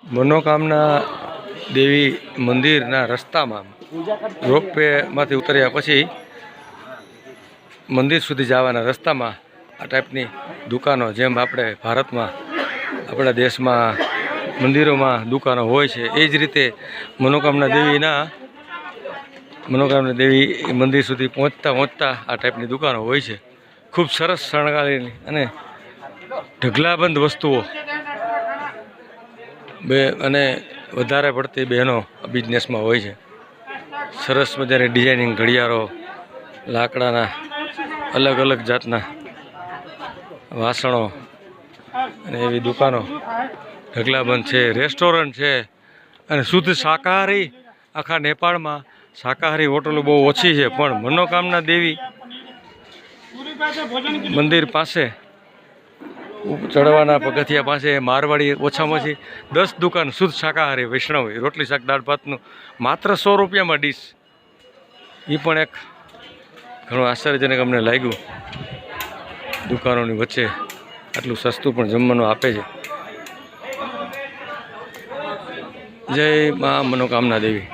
મનોકામના દેવી મંદિરના રસ્તામાં રોપવેમાંથી ઉતર્યા પછી મંદિર સુધી જવાના રસ્તામાં આ ટાઈપની દુકાનો, જેમ આપણે ભારતમાં આપણા દેશમાં મંદિરોમાં દુકાનો હોય છે, એ જ રીતે મનોકામના દેવી મંદિર સુધી પહોંચતા આ ટાઈપની દુકાનો હોય છે. ખૂબ સરસ શણગારેલી અને ઢગલાબંધ વસ્તુઓ અને વધારે પડતી બહેનો બિઝનેસમાં હોય છે. સરસ મજાની ડિઝાઇનિંગ ઘડિયાળો, લાકડાના અલગ અલગ જાતના વાસણો અને એવી દુકાનો ઢગલાબંધ છે. રેસ્ટોરન્ટ છે અને શુદ્ધ શાકાહારી, આખા નેપાળમાં શાકાહારી હોટલો બહુ ઓછી છે, પણ મનોકામના દેવી મંદિર પાસે ચડવાના પગથિયા પાસે મારવાડી ઓછામાં ઓછી 10 દુકાન શુદ્ધ શાકાહારી વૈષ્ણવી, રોટલી શાક દાળ ભાતનું માત્ર 100 રૂપિયામાં ડીશ. એ પણ એક ઘણું આશ્ચર્યજનક અમને લાગ્યું. દુકાનોની વચ્ચે આટલું સસ્તું પણ જમવાનું આપે છે. જય મા મનોકામના દેવી.